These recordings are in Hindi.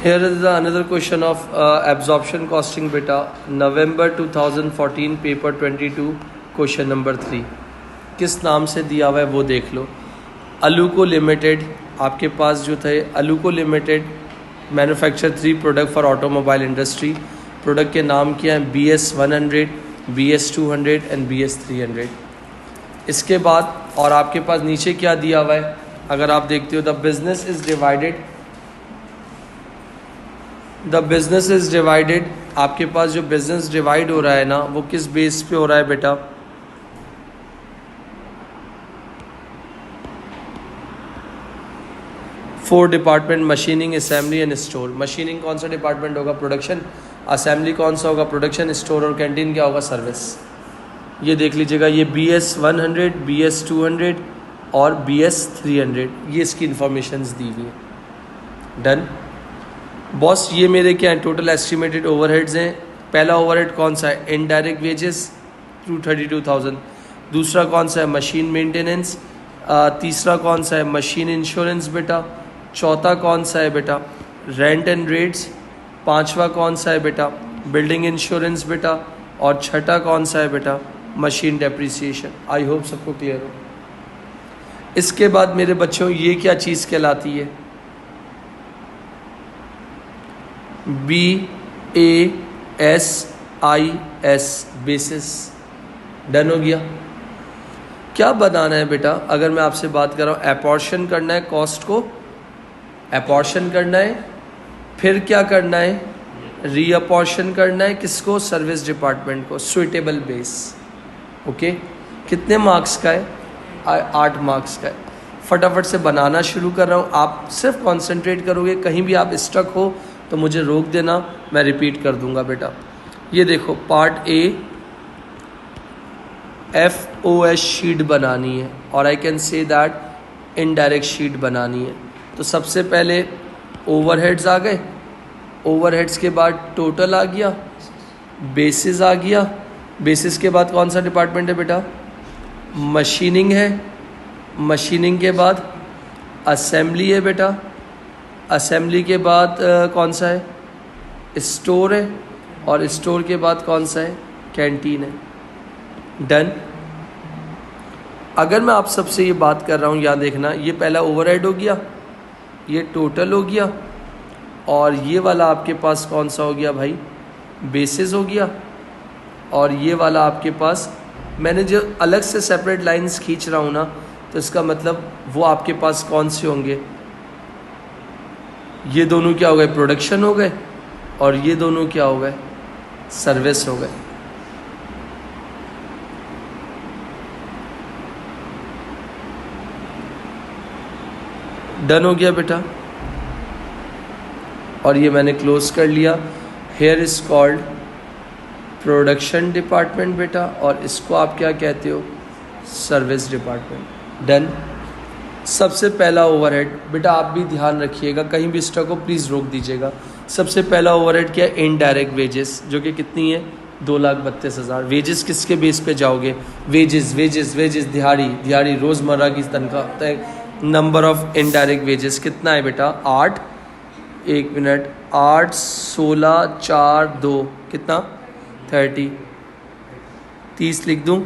Here is another question of absorption costing beta, November 2014 paper 22 question number 3। किस नाम से दिया हुआ है वो देख लो। अलुको लिमिटेड आपके पास जो थे, Aluko limited manufacture 3 product for automobile industry. Product के नाम क्या हैं? BS100, BS200 and BS300। इसके बाद और आपके पास नीचे क्या दिया हुआ है अगर आप देखते हो, द बिजनेस इज डिवाइडेड। आपके पास जो बिजनेस डिवाइड हो रहा है ना, वो किस बेस पे हो रहा है बेटा? Four department, machining, assembly and store. Machining कौन सा डिपार्टमेंट होगा? प्रोडक्शन। असेंबली कौन सा होगा? प्रोडक्शन। स्टोर और कैंटीन क्या होगा? सर्विस। ये देख लीजिएगा, ये BS100, BS200 और BS300, ये इसकी इंफॉर्मेशंस दी हुई है। Done boss. ये मेरे क्या है? टोटल एस्टिमेटेड ओवरहेड्स हैं। पहला ओवरहेड कौन सा है? Indirect wages 232,000। दूसरा कौन सा है? Machine maintenance. तीसरा कौन सा है? मशीन इंश्योरेंस बेटा। चौथा कौन सा है बेटा? Rent and rates. पांचवा कौन सा है बेटा? बिल्डिंग इंश्योरेंस बेटा। और छठा कौन सा है बेटा? Machine depreciation. आई होप सबको क्लियर हो। इसके बाद मेरे बच्चों ये क्या चीज़ कहलाती है? BASIS, basis. डन हो गया। क्या बनाना है बेटा? अगर मैं आपसे बात कर रहा हूँ, अपॉर्शन करना है कॉस्ट को, अपॉर्शन करना है, फिर क्या करना है? रीअपॉर्शन करना है। किसको? सर्विस डिपार्टमेंट को। Suitable base. ओके, कितने मार्क्स का है? 8 मार्क्स का है। फटाफट से बनाना शुरू कर रहा हूँ। आप सिर्फ कॉन्सेंट्रेट करोगे, कहीं भी आप स्टक हो तो मुझे रोक देना, मैं रिपीट कर दूंगा बेटा। ये देखो, पार्ट ए FOS शीट बनानी है और I can say that indirect sheet बनानी है। तो सबसे पहले ओवरहेड्स आ गए, ओवरहेड्स के बाद टोटल आ गया, बेसिस आ गया। बेसिस के बाद कौन सा डिपार्टमेंट है बेटा? मशीनिंग है। मशीनिंग के बाद असेंबली है बेटा। असेंबली के बाद कौन सा है? स्टोर है। और स्टोर के बाद कौन सा है? कैंटीन है। डन। अगर मैं आप सबसे ये बात कर रहा हूँ, यहाँ देखना, ये पहला ओवरहेड हो गया, ये टोटल हो गया, और ये वाला आपके पास कौन सा हो गया भाई? बेसिस हो गया। और ये वाला आपके पास, मैंने जो अलग से सेपरेट लाइंस खींच रहा हूँ ना, तो इसका मतलब वो आपके पास कौन से होंगे? ये दोनों क्या हो गए? प्रोडक्शन हो गए। और ये दोनों क्या हो गए? सर्विस हो गए। डन हो गया बेटा। और ये मैंने क्लोज कर लिया। Here is called production department बेटा, और इसको आप क्या कहते हो? Service department. डन। सबसे पहला ओवरहेड बेटा, आप भी ध्यान रखिएगा, कहीं भी स्टक को प्लीज़ रोक दीजिएगा। सबसे पहला ओवरहेड क्या है? इनडायरेक्ट वेजेस, जो कि कितनी है? 2,32,000। वेजेस किसके बेस पे जाओगे? वेजेस वेजेस वेजेस, दिहाड़ी रोज़मर्रा की तनख्वाह। नंबर ऑफ इनडायरेक्ट वेजेस कितना है बेटा? 8। 1 मिनट, 8 16 4 2 कितना? 30 लिख दूं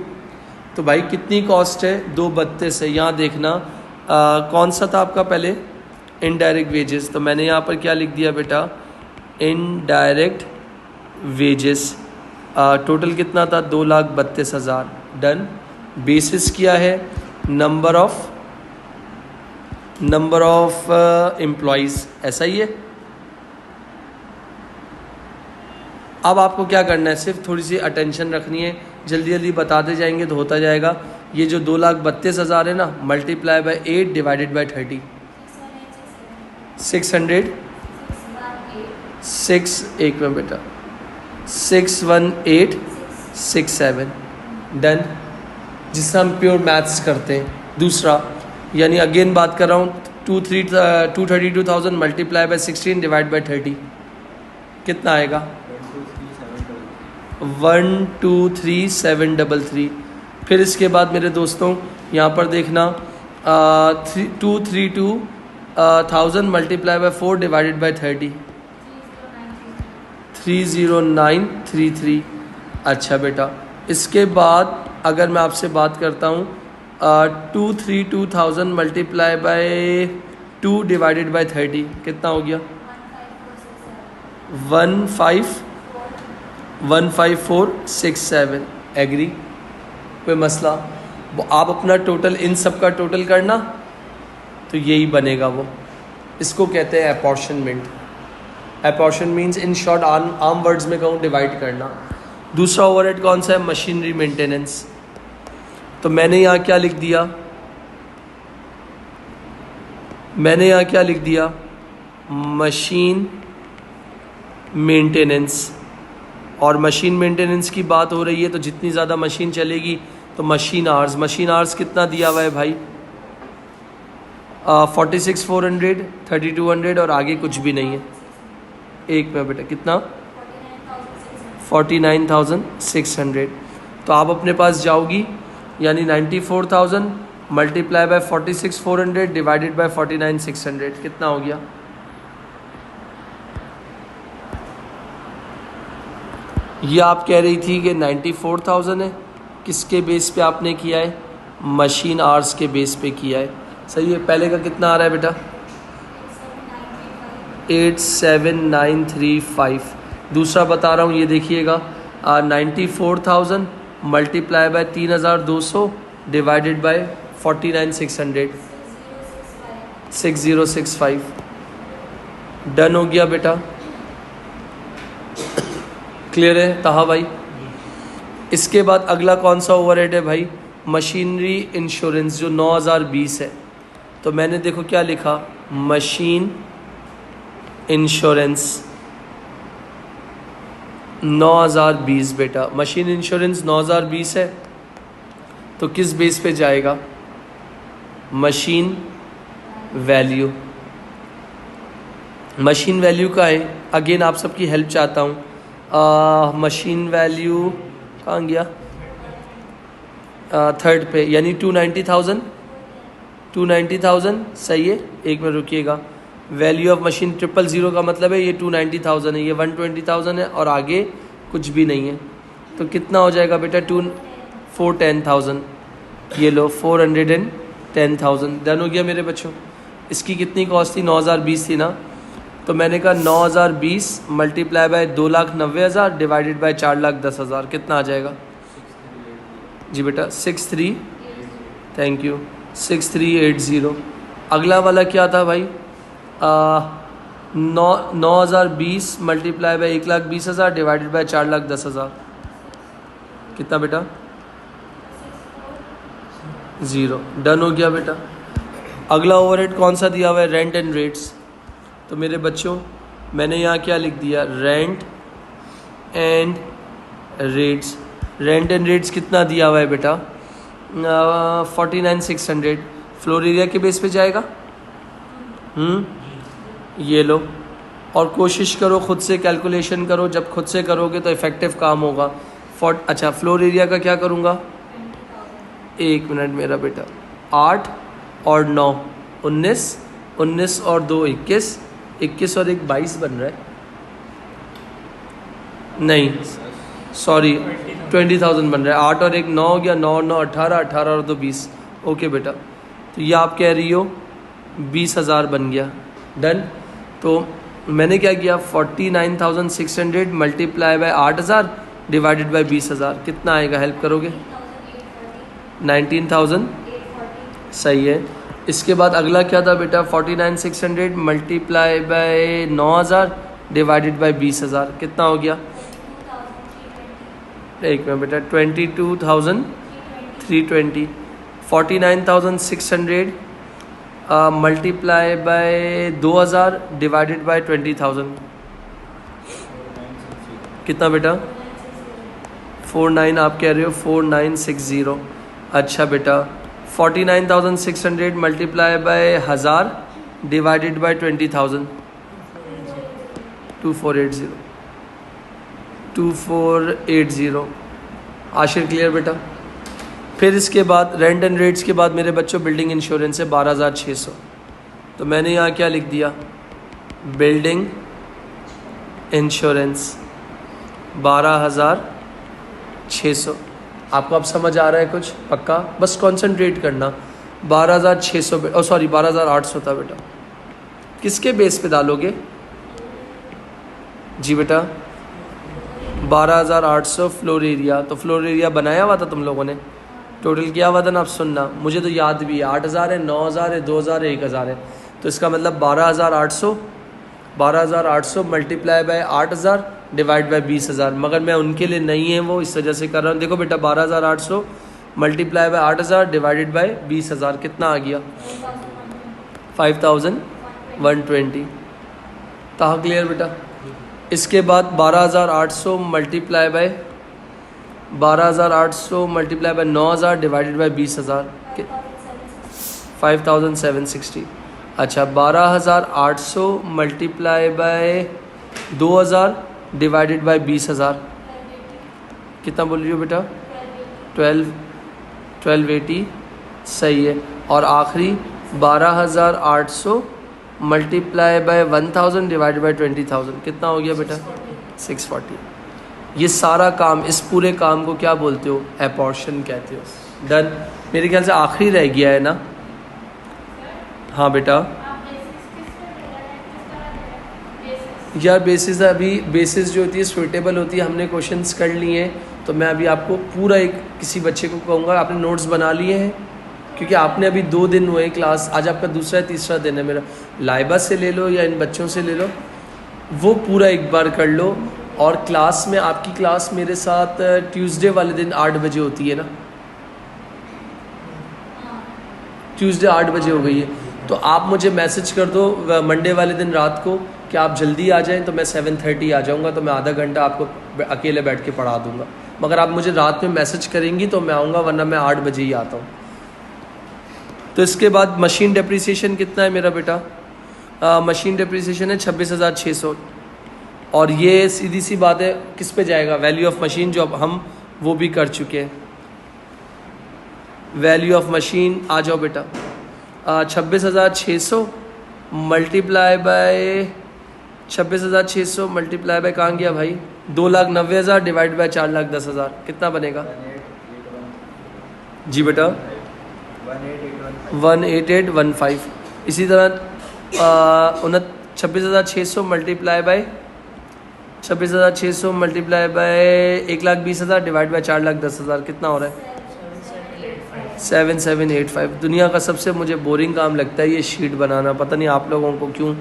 तो भाई कितनी कॉस्ट है? 232 है। यहाँ देखना, कौन सा था आपका पहले? Indirect wages. तो मैंने यहाँ पर क्या लिख दिया बेटा? Indirect wages. टोटल कितना था? 2,32,000। डन। बेसिस क्या है? नंबर ऑफ एम्प्लॉयज़, ऐसा ही है। अब आपको क्या करना है? सिर्फ थोड़ी सी अटेंशन रखनी है, जल्दी जल्दी बताते जाएंगे तो होता जाएगा। ये जो 2,32,000 है ना, मल्टीप्लाई बाय 8 डिवाइडेड बाय 30, 600 एक में बेटा 61867। डन। जिससे हम प्योर मैथ्स करते हैं। दूसरा, यानी अगेन बात कर रहा हूँ, 232,000 मल्टीप्लाई बाय 16 डिवाइड बाय 30 कितना आएगा? 123,733। फिर इसके बाद मेरे दोस्तों यहाँ पर देखना, 232,000 मल्टीप्लाई बाय 4 डिवाइडेड बाय 30 30933। अच्छा बेटा, इसके बाद अगर मैं आपसे बात करता हूँ 232,000 मल्टीप्लाई बाय 2 डिवाइडेड बाय 30 कितना हो गया? 15467। एग्री? कोई मसला? वो आप अपना टोटल इन सब का टोटल करना तो यही बनेगा वो। इसको कहते हैं apportionment. Apportion means in short आम वर्ड्स में कहूँ डिवाइड करना। दूसरा ओवरहेड कौन सा है? Machinery maintenance. तो मैंने यहाँ क्या लिख दिया? Machine maintenance. और मशीन मेंटेनेंस की बात हो रही है तो जितनी ज़्यादा मशीन चलेगी तो मशीन आवर्स कितना दिया हुआ है भाई? 46,400, 3,200 और आगे कुछ भी नहीं है। एक में बेटा कितना? 49,600। तो आप अपने पास जाओगी, यानी 94,000 मल्टीप्लाई बाय 46,400 डिवाइडेड बाय 49,600 कितना हो गया? ये आप कह रही थी कि 94,000 है, किसके बेस पे आपने किया है? मशीन आवर्स के बेस पे किया है। सही है। पहले का कितना आ रहा है बेटा? 87935। दूसरा बता रहा हूँ, ये देखिएगा 94,000 multiply by 3,200 divided by 49,600 6065। Done हो गया बेटा? क्लियर है ताहा भाई? इसके बाद अगला कौन सा ओवरहेड है भाई? मशीनरी इंश्योरेंस, जो 9,020 है। तो मैंने देखो क्या लिखा? मशीन इंश्योरेंस 9,020 बेटा। मशीन इंश्योरेंस 9,020 है तो किस बेस पे जाएगा? Machine value. मशीन वैल्यू का है, अगेन आप सबकी हेल्प चाहता हूँ। मशीन वैल्यू कहाँ गया? थर्ड पे, यानी 290,000 सही है। एक मिनट रुकिएगा। वैल्यू ऑफ मशीन 000 का मतलब है ये 290,000 है, ये 120,000 है और आगे कुछ भी नहीं है। तो कितना हो जाएगा बेटा? 410,000। ये लो 410,000। डन हो गया मेरे बच्चों? इसकी कितनी कॉस्ट थी? 9,020 थी ना। तो मैंने कहा 9,020 मल्टीप्लाई बाय 2,90,000 डिवाइडेड बाय 4,10,000 कितना आ जाएगा? जी बेटा 63, थैंक यू, 6380। अगला वाला क्या था भाई? 9,020 मल्टीप्लाई बाय 1,20,000 डिवाइडेड बाय 4,10,000 कितना बेटा? 0। डन हो गया बेटा? अगला ओवरहेड कौन सा दिया हुआ है? Rent and rates. तो मेरे बच्चों मैंने यहाँ क्या लिख दिया? Rent and rates. Rent and rates कितना दिया हुआ है बेटा? 49,600। फ्लोर एरिया के बेस पे जाएगा। ये लो, और कोशिश करो खुद से कैलकुलेशन करो। जब खुद से करोगे तो इफ़ेक्टिव काम होगा। अच्छा, फ्लोर एरिया का क्या करूँगा? 1 मिनट मेरा बेटा। 8 और 9 19, 19 और 2 21, 21 और 1 22 बन रहा है। नहीं सॉरी, 20,000 बन रहा है। 8 और 1 9 हो गया, 9 और 9 18, 18 और 2 20। ओके बेटा, तो ये आप कह रही हो 20,000 बन गया। डन। तो मैंने क्या किया? 49,600 मल्टीप्लाई बाय 8,000 डिवाइडेड बाय 20,000 कितना आएगा? हेल्प करोगे? 19,000 सही है। इसके बाद अगला क्या था बेटा? 49,600 मल्टीप्लाई बाय 9,000 डिवाइडेड बाय 20,000 कितना हो गया? एक मिनट बेटा, 22,320। 49,600 मल्टीप्लाई बाय 2,000 डिवाइडेड बाय 20,000 कितना बेटा? 49 आप कह रहे हो? 4960। अच्छा बेटा, 49,600 multiply by 1000 divided by 20,000 2480। 2480। Ashir clear बेटा? फिर इसके बाद रेंट एंड रेट्स के बाद मेरे बच्चों बिल्डिंग इंश्योरेंस है 12,600। तो मैंने यहाँ क्या लिख दिया? Building insurance 12,600। आपको अब समझ आ रहा है कुछ पक्का? बस कंसंट्रेट करना। 12,600 सॉरी 12,800 था बेटा। किसके बेस पे डालोगे? जी बेटा 12,800 फ्लोर एरिया। तो फ्लोर एरिया बनाया हुआ था तुम लोगों ने, टोटल किया हुआ था ना? आप सुनना, मुझे तो याद भी है 8,000 है, 9,000 है, 2,000 है, 1,000 है। तो इसका मतलब 12,800 मल्टीप्लाई बाय 8,000 डिवाइड बाय 20,000। मगर मैं उनके लिए नहीं है वो, इस वजह से कर रहा हूँ। देखो बेटा 12,800 मल्टीप्लाई बाय 8,000 डिवाइडेड बाय 20,000 कितना आ गया? 5,120। कहाँ क्लियर बेटा? इसके बाद 12,800 मल्टीप्लाई बाय 9,000 डिवाइडेड बाय 20,000 5,760। अच्छा 12,800 मल्टीप्लाई बाय 2,000 डिवाइडेड बाय 20,000 कितना बोल रही हो बेटा? 1280 सही है। और आखिरी 12,800 मल्टीप्लाई बाय 1,000 डिवाइडेड बाय 20,000 कितना हो गया बेटा? 640। ये सारा काम, इस पूरे काम को क्या बोलते हो? एपोर्शन कहते हो। डन। मेरे ख्याल से आखिरी रह गया है ना? हाँ बेटा यार बेसिस, अभी बेसिस जो होती है सूटेबल होती है, हमने क्वेश्चंस कर लिए हैं। तो मैं अभी आपको पूरा एक किसी बच्चे को कहूँगा आपने नोट्स बना लिए हैं, क्योंकि आपने अभी 2 दिन हुए क्लास, आज आपका दूसरा या तीसरा दिन है। मेरा लाइबा से ले लो या इन बच्चों से ले लो, वो पूरा एक बार कर लो। और क्लास में आपकी क्लास मेरे साथ ट्यूसडे वाले दिन 8 बजे होती है ना? ट्यूसडे 8 बजे हो गई है। तो आप मुझे मैसेज कर दो मंडे वाले दिन रात को कि आप जल्दी आ जाएं, तो मैं 7:30 आ जाऊंगा। तो मैं आधा घंटा आपको अकेले बैठ के पढ़ा दूंगा। मगर आप मुझे रात में मैसेज करेंगी तो मैं आऊँगा, वरना मैं 8 बजे ही आता हूँ। तो इसके बाद मशीन डेप्रिसिएशन कितना है मेरा बेटा? मशीन डेप्रिसिएशन है 26,600। और ये सीधी सी बात है, किस पे जाएगा? वैल्यू ऑफ मशीन, जो अब हम वो भी कर चुके हैं। वैल्यू ऑफ मशीन आ जाओ बेटा। 26,600 मल्टीप्लाई बाय 26,600 मल्टीप्लाई बाय कहाँ गया भाई? 2,90,000 डिवाइड बाय 4,10,000 कितना बनेगा? जी बेटा 18815। इसी तरह 26,600 मल्टीप्लाई बाय 1,20,000 डिवाइड बाय 4,10,000 कितना हो रहा है? 7785। दुनिया का सबसे मुझे बोरिंग काम लगता है ये शीट बनाना, पता नहीं आप लोगों को क्यों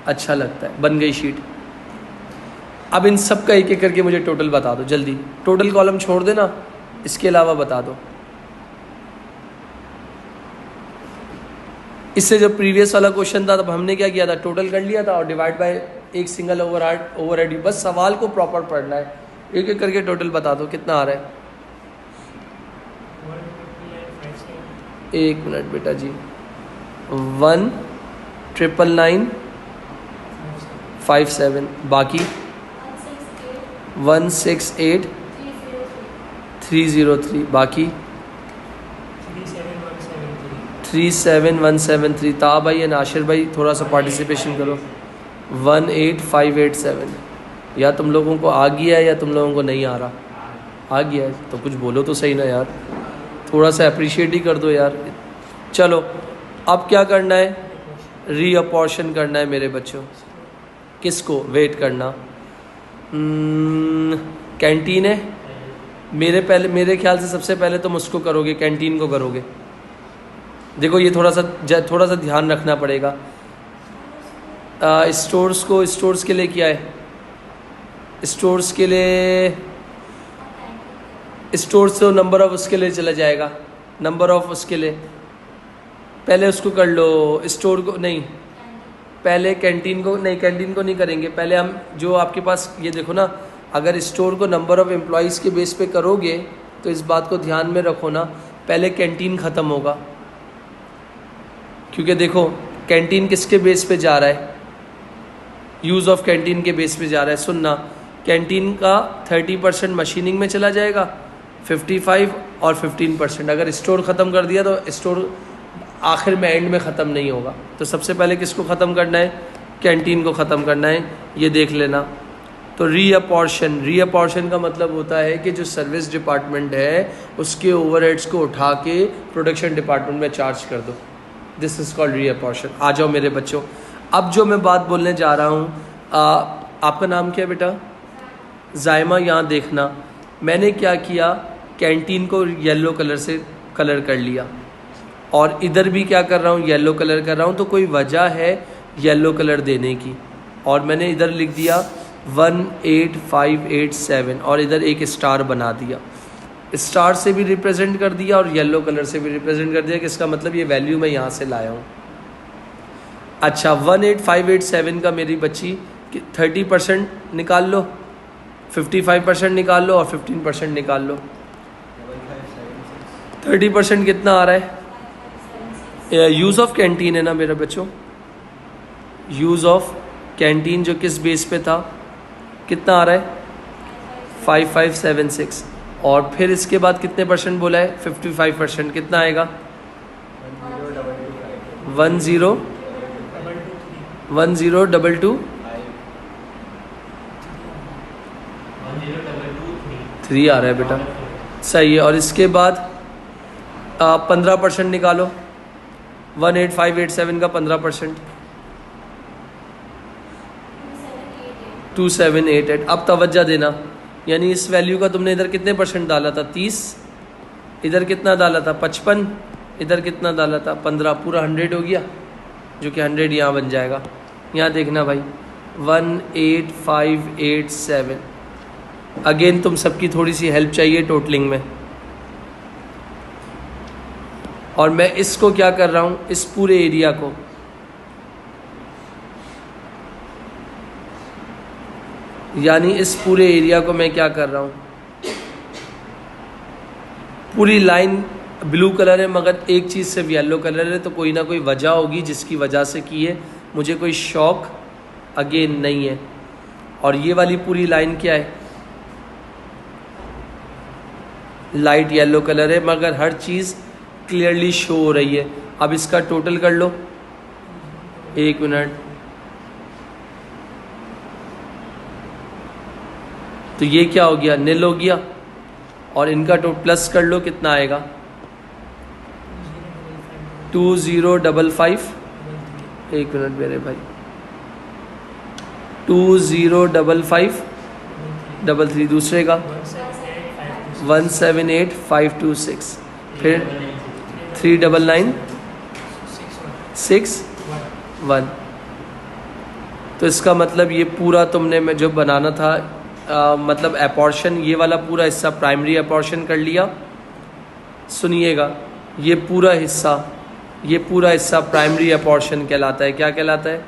अच्छा लगता है। बन गई शीट। अब इन सब का एक एक करके मुझे टोटल बता दो जल्दी। टोटल कॉलम छोड़ देना, इसके अलावा बता दो। इससे जो प्रीवियस वाला क्वेश्चन था तब हमने क्या किया था? टोटल कर लिया था और डिवाइड बाय एक सिंगल ओवरहेड। बस सवाल को प्रॉपर पढ़ना है। एक एक करके टोटल बता दो कितना आ रहा है। 1 मिनट बेटा जी। 1,999,57 बाकी 168,303 बाकी 37173। ता भाई या नाशिर भाई थोड़ा सा पार्टिसिपेशन करो। 18587। या तुम लोगों को आ गया है या तुम लोगों को नहीं आ रहा? आ गया है तो कुछ बोलो तो सही ना यार, थोड़ा सा अप्रिशिएट ही कर दो यार। चलो अब क्या करना है? रीअपोर्शन करना है मेरे बच्चों। किसको? वेट करना। कैंटीन है मेरे ख्याल से सबसे पहले तुम उसको करोगे, कैंटीन को करोगे। देखो ये थोड़ा सा ध्यान रखना पड़ेगा। स्टोर्स के लिए क्या है? स्टोर्स के लिए स्टोर्स तो नंबर ऑफ उसके लिए चला जाएगा। नंबर ऑफ उसके लिए पहले उसको कर लो। स्टोर को नहीं, पहले कैंटीन को नहीं करेंगे। पहले हम जो आपके पास ये देखो ना, अगर स्टोर को नंबर ऑफ एम्प्लॉयज़ के बेस पे करोगे तो इस बात को ध्यान में रखो ना, पहले कैंटीन ख़त्म होगा। क्योंकि देखो कैंटीन किसके बेस पे जा रहा है? यूज़ ऑफ कैंटीन के बेस पे जा रहा है। सुनना, कैंटीन का 30% मशीनिंग में चला जाएगा, 55 और 15%। अगर स्टोर ख़त्म कर दिया तो स्टोर आखिर में एंड में ख़त्म नहीं होगा। तो सबसे पहले किसको ख़त्म करना है? कैंटीन को ख़त्म करना है। ये देख लेना तो रीअपॉर्शन का मतलब होता है कि जो सर्विस डिपार्टमेंट है उसके ओवरहेड्स को उठा के प्रोडक्शन डिपार्टमेंट में चार्ज कर दो। This is called reapportionment. आ जाओ मेरे बच्चों, अब जो मैं बात बोलने जा रहा हूँ, आपका नाम क्या है बेटा? जायमा। यहाँ देखना, मैंने क्या किया, कैंटीन को येलो कलर से कलर कर लिया और इधर भी क्या कर रहा हूँ, येलो कलर कर रहा हूँ। तो कोई वजह है येलो कलर देने की, और मैंने इधर लिख दिया 18587 और इधर एक स्टार बना दिया। स्टार से भी रिप्रेजेंट कर दिया और येलो कलर से भी रिप्रेजेंट कर दिया कि इसका मतलब ये वैल्यू मैं यहाँ से लाया हूँ। अच्छा, 18587 का मेरी बच्ची 30% निकाल लो, 55% निकाल लो और 15% निकाल लो। 30% कितना आ रहा है? यूज़ ऑफ कैंटीन है ना मेरे बच्चों, यूज़ ऑफ कैंटीन जो किस बेस पे था, कितना आ रहा है? 5576। और फिर इसके बाद कितने परसेंट बोला है? 55%। कितना आएगा? 10223 आ रहा है बेटा, सही है। और इसके बाद 15% निकालो, 18587 का 15%, 2788। अब तवज्जो देना, यानी इस वैल्यू का तुमने इधर कितने परसेंट डाला था? 30। इधर कितना डाला था? 55। इधर कितना डाला था? 15। पूरा 100 हो गया, जो कि 100 यहाँ बन जाएगा। यहाँ देखना भाई, 18587। अगेन तुम सबकी थोड़ी सी हेल्प चाहिए टोटलिंग में, और मैं इसको क्या कर रहा हूँ, इस पूरे एरिया को यानी इस पूरे एरिया को मैं क्या कर रहा हूँ, पूरी लाइन ब्लू कलर है मगर एक चीज़ सिर्फ येलो कलर है। तो कोई ना कोई वजह होगी जिसकी वजह से की है, मुझे कोई शौक अगेन नहीं है। और ये वाली पूरी लाइन क्या है? लाइट येलो कलर है मगर हर चीज़ क्लियरली शो हो रही है। अब इसका टोटल कर लो, 1 मिनट। तो ये क्या हो गया? नील हो गया। और इनका प्लस कर लो, कितना आएगा? 2055। 1 मिनट मेरे भाई, 205533। दूसरे का 178526। फिर 399661। तो इसका मतलब ये पूरा तुमने में जो बनाना था, मतलब अपॉर्शन, ये वाला पूरा हिस्सा प्राइमरी अपॉर्शन कर लिया। सुनिएगा, ये पूरा हिस्सा प्राइमरी अपॉर्शन कहलाता है। क्या कहलाता है?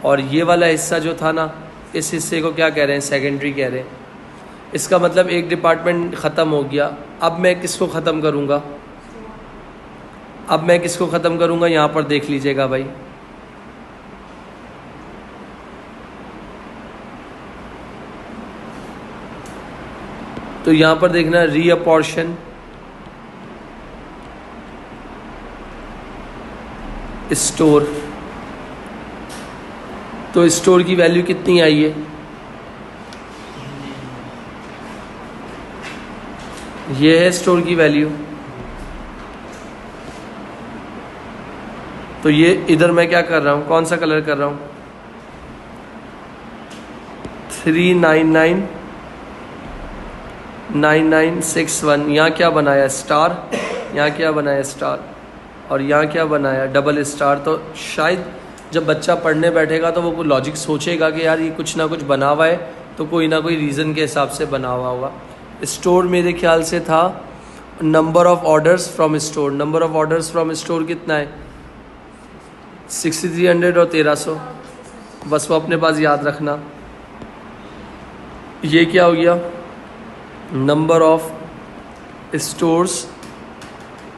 और ये वाला हिस्सा जो था ना, इस हिस्से को क्या कह रहे हैं? सेकेंडरी कह रहे हैं। इसका मतलब एक डिपार्टमेंट ख़त्म हो गया। अब मैं किसको ख़त्म करूँगा? यहाँ पर देख लीजिएगा भाई, तो यहाँ पर देखना रीअपॉर्शन स्टोर। तो स्टोर की वैल्यू कितनी आई है? ये है स्टोर की वैल्यू। तो ये इधर मैं क्या कर रहा हूँ, कौन सा कलर कर रहा हूँ? 3999961। यहाँ क्या बनाया? स्टार। यहाँ क्या बनाया? स्टार। और यहाँ क्या बनाया? Double star. तो शायद जब बच्चा पढ़ने बैठेगा तो वो लॉजिक सोचेगा कि यार ये कुछ ना कुछ बना हुआ है, तो कोई ना कोई रीज़न के हिसाब से बना हुआ होगा। स्टोर मेरे ख्याल से था number of orders from store. Number of orders from store कितना है? 6300 और 1300। बस वो अपने पास याद रखना। ये क्या हो गया? Number of stores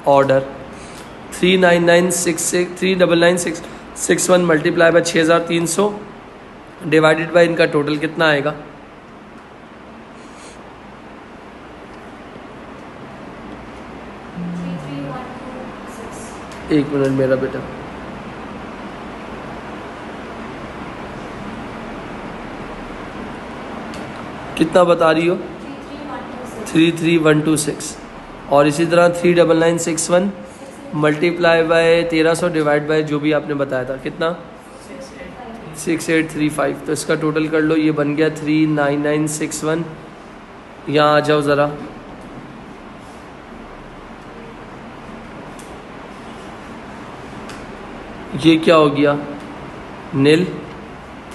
order 39961 multiply by 6300 divided by इनका टोटल कितना आएगा? एक मिनट मेरा बेटा, कितना बता रही हो? 33126। और इसी तरह 39961 मल्टीप्लाई बाय 1300 डिवाइड बाय जो भी आपने बताया था, कितना? 6835। तो इसका टोटल कर लो, ये बन गया 39961। यहाँ आ जाओ ज़रा, ये क्या हो गया? नील।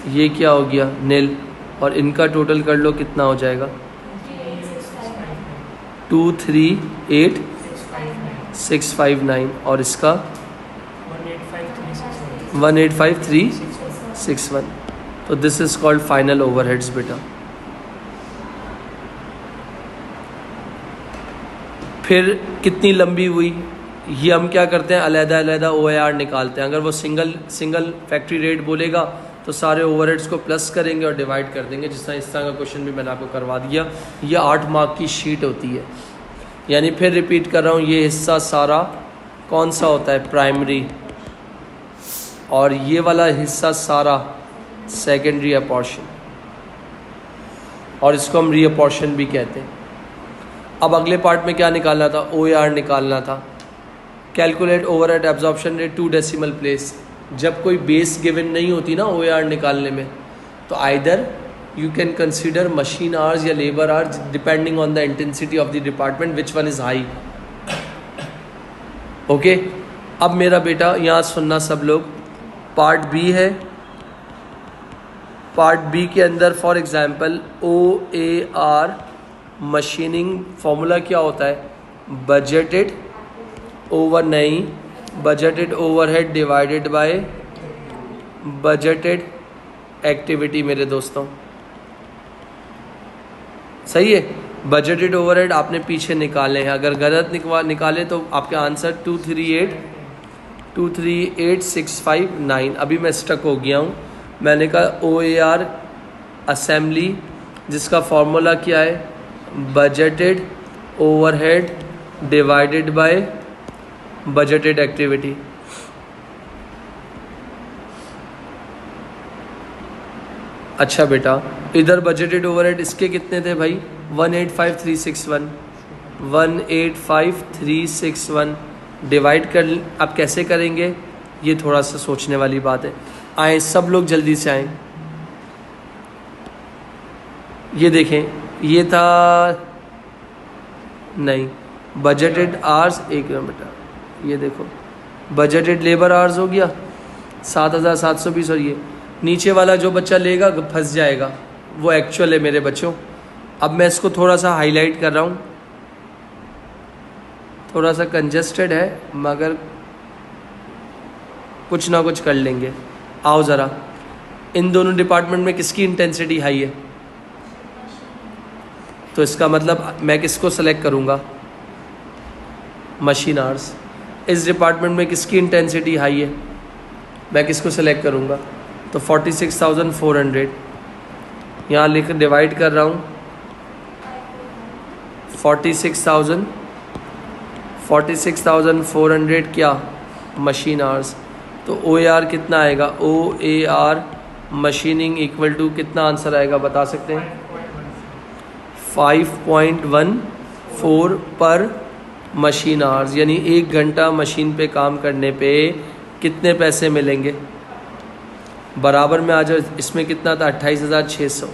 ये क्या हो गया? नील। और इनका टोटल कर लो, कितना हो जाएगा? 238659। और इसका 185361। तो this is called final overheads बेटा। फिर कितनी लंबी हुई, ये हम क्या करते हैं, अलग-अलग OAR निकालते हैं। अगर वो सिंगल फैक्ट्री रेट बोलेगा तो सारे ओवरहेड्स को प्लस करेंगे और डिवाइड कर देंगे। जिस तरह का क्वेश्चन भी मैंने आपको करवा दिया। ये 8 मार्क की शीट होती है। यानी फिर रिपीट कर रहा हूँ, ये हिस्सा सारा कौन सा होता है? प्राइमरी। और ये वाला हिस्सा सारा सेकेंडरी अपॉर्शन, और इसको हम रीअपॉर्शन भी कहते हैं। अब अगले पार्ट में क्या निकालना था? OAR निकालना था। Calculate overhead absorption rate 2 decimal place. जब कोई बेस गिवन नहीं होती ना OAR निकालने में, तो either you can consider machine hours या labour hours depending on the intensity of the department which one is high. Okay, अब मेरा बेटा यहाँ सुनना सब लोग, पार्ट बी है। पार्ट बी के अंदर for example OAR machining formula क्या होता है? Budgeted overhead divided by budgeted activity. मेरे दोस्तों सही है? बजटेड ओवरहेड आपने पीछे निकाले हैं। अगर गलत निकाले तो आपका आंसर 238,659। अभी मैं स्टक हो गया हूँ। मैंने कहा OAR असेंबली, जिसका फॉर्मूला क्या है? Budgeted overhead divided by budgeted activity. अच्छा बेटा, इधर बजटेड ओवरहेड इसके कितने थे भाई? 185361। 185361 डिवाइड कर, आप कैसे करेंगे ये थोड़ा सा सोचने वाली बात है। आए सब लोग जल्दी से आए। ये देखें, ये था नहीं बजटेड आवर्स। एक मिनट बेटा, ये देखो बजटेड लेबर आवर्स हो गया 7720। और ये नीचे वाला जो बच्चा लेगा फंस जाएगा, वो एक्चुअल है मेरे बच्चों। अब मैं इसको थोड़ा सा हाईलाइट कर रहा हूँ, थोड़ा सा कंजेस्टेड है मगर कुछ ना कुछ कर लेंगे। आओ ज़रा, इन दोनों डिपार्टमेंट में किसकी इंटेंसिटी हाई है? तो इसका मतलब मैं किसको सेलेक्ट करूँगा? Machine hours. इस डिपार्टमेंट में किसकी इंटेंसिटी हाई है? मैं किसको सेलेक्ट करूँगा? तो 46,400 यहाँ लिख डिवाइड कर रहा हूँ। 46,400 क्या? Machine hours. तो OAR कितना आएगा? OAR मशीनिंग इक्वल टू कितना आंसर आएगा बता सकते हैं? 5.14 पर मशीन आवर्स। यानी 1 घंटा मशीन पे काम करने पे कितने पैसे मिलेंगे? बराबर में आ जाओ। इसमें कितना था? 28,600।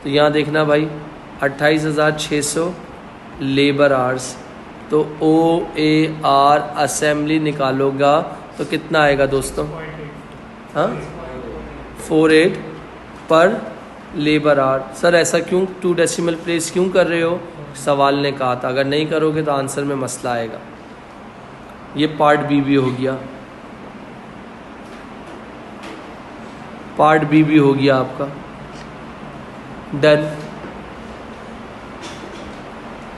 तो यहाँ देखना भाई, 28,600 लेबर आवर्स। तो OAR असेंबली निकालोगा तो कितना आएगा दोस्तों? हाँ, 48 पर लेबर आवर। सर ऐसा क्यों 2 डेसिमल प्लेस क्यों कर रहे हो? सवाल ने कहा था, अगर नहीं करोगे तो आंसर में मसला आएगा। ये पार्ट बी भी हो गया, पार्ट बी भी हो गया आपका डन।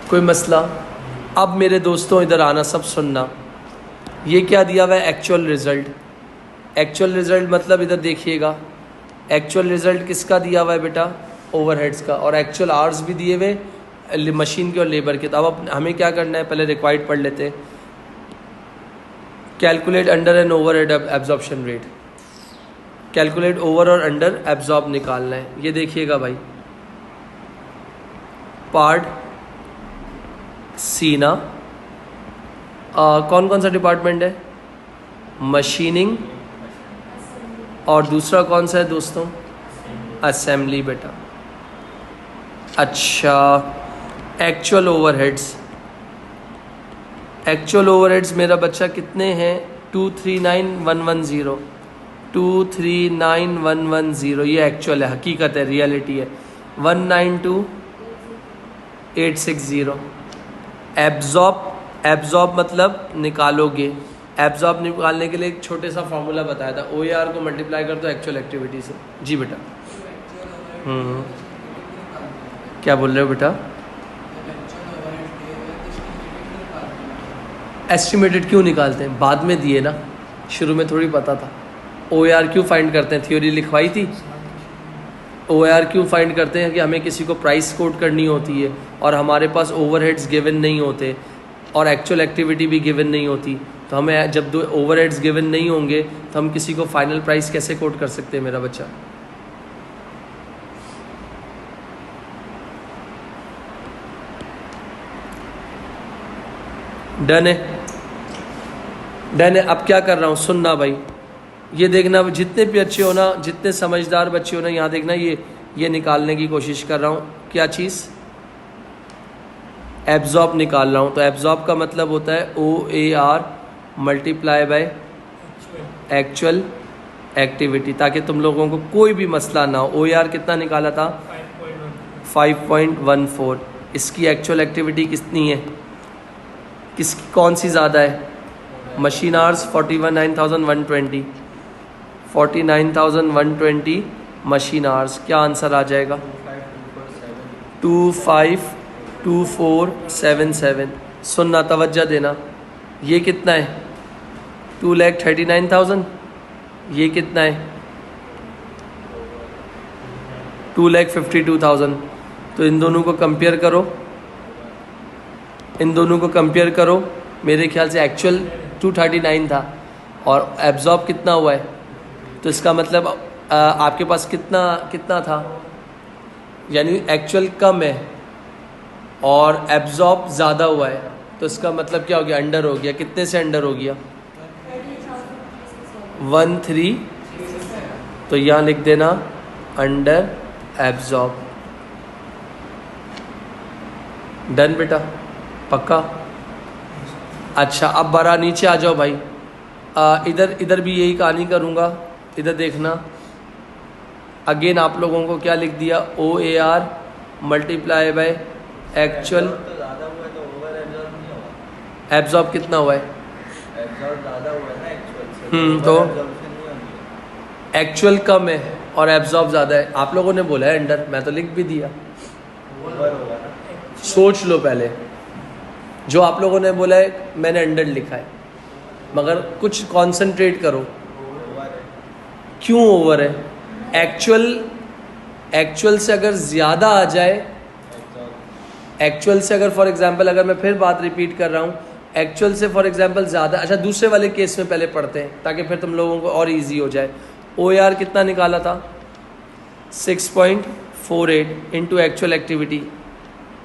कोई मसला? अब मेरे दोस्तों इधर आना, सब सुनना। ये क्या दिया हुआ है? Actual result. एक्चुअल रिज़ल्ट मतलब इधर देखिएगा, एक्चुअल रिज़ल्ट किसका दिया हुआ है बेटा? ओवरहेड्स का। और एक्चुअल आवर्स भी दिए हुए मशीन के और लेबर के। तो अब हमें क्या करना है, पहले रिक्वायर्ड पढ़ लेते हैं। Calculate under and overhead absorption rate. Calculate over और अंडर एब्जॉर्ब निकालना है। ये देखिएगा भाई, पार्ट सी ना, कौन कौन सा डिपार्टमेंट है? मशीनिंग, और दूसरा कौन सा है दोस्तों? असेंबली बेटा। अच्छा, एक्चुअल ओवरहेड्स, एक्चुअल ओवरहेड्स मेरा बच्चा कितने हैं? 239110, 239110, ये एक्चुअल है, हकीकत है, रियलिटी है। 192860। एब्जॉर्ब मतलब निकालोगे। एब्जॉर्ब निकालने के लिए एक छोटे सा फॉर्मूला बताया था, OAR को मल्टीप्लाई कर दो एक्चुअल एक्टिविटी से। जी बेटा। क्या बोल रहे हो बेटा? एस्टिमेटेड क्यों निकालते हैं? बाद में दिए ना, शुरू में थोड़ी पता था। OAR क्यों फाइंड करते हैं? थ्योरी लिखवाई थी। OAR क्यों फाइंड करते हैं? कि हमें किसी को प्राइस कोट करनी होती है और हमारे पास ओवरहेड्स गिवन नहीं होते और एक्चुअल एक्टिविटी भी गिवन नहीं होती, तो हमें जब दो ओवरहेड्स गिवन नहीं होंगे तो हम किसी को फाइनल प्राइस कैसे कोट कर सकते हैं मेरा बच्चा? डन है, डन है। अब क्या कर रहा हूँ, सुनना भाई, ये देखना, जितने भी अच्छे हो ना, जितने समझदार बच्चे हो ना, यहाँ देखना, ये निकालने की कोशिश कर रहा हूँ। क्या चीज़? एब्जॉर्ब निकाल रहा हूँ। तो एब्जॉर्ब का मतलब होता है OAR multiply by actual activity, ताकि तुम लोगों को कोई भी मसला ना हो। OAR कितना निकाला था? 5.14। इसकी एक्चुअल एक्टिविटी कितनी है? किसकी, कौन सी ज़्यादा है? Machine hours 49,120, 49,120 machine hours. क्या आंसर आ जाएगा? 252477। सुनना, तवज्जो देना, ये कितना है? 2,39,000। ये कितना है? 2,52,000। तो इन दोनों को कंपेयर करो, इन दोनों को कंपेयर करो। मेरे ख्याल से एक्चुअल 239 था और एब्जॉर्ब कितना हुआ है, तो इसका मतलब आपके पास कितना था, यानी एक्चुअल कम है और एब्जॉर्ब ज़्यादा हुआ है, तो इसका मतलब क्या हो गया? अंडर हो गया। कितने से अंडर हो गया? 13। तो यहाँ लिख देना अंडर एब्जॉर्ब। डन बेटा, पक्का? अच्छा, अब बड़ा नीचे आ जाओ भाई। इधर भी यही कहानी करूँगा। इधर देखना, अगेन आप लोगों को क्या लिख दिया? OAR multiply by actual. Absorb कितना हुआ है? एब्जॉर्ब ज़्यादा हुआ है ना एक्चुअल से। तो एक्चुअल कम है और एब्जॉर्ब ज़्यादा है। आप लोगों ने बोला है अंडर, मैं तो लिख भी दिया। सोच लो पहले, जो आप लोगों ने बोला है मैंने अंडर लिखा है, मगर कुछ कंसंट्रेट करो। क्यों ओवर है? एक्चुअल से अगर ज़्यादा आ जाए, एक्चुअल से अगर फॉर एग्जांपल, अगर मैं फिर बात रिपीट कर रहा हूँ, एक्चुअल से फॉर एग्जांपल ज़्यादा। अच्छा, दूसरे वाले केस में पहले पढ़ते हैं ताकि फिर तुम लोगों को और इजी हो जाए। OAR कितना निकाला था? 6.48 इंटू एक्चुअल एक्टिविटी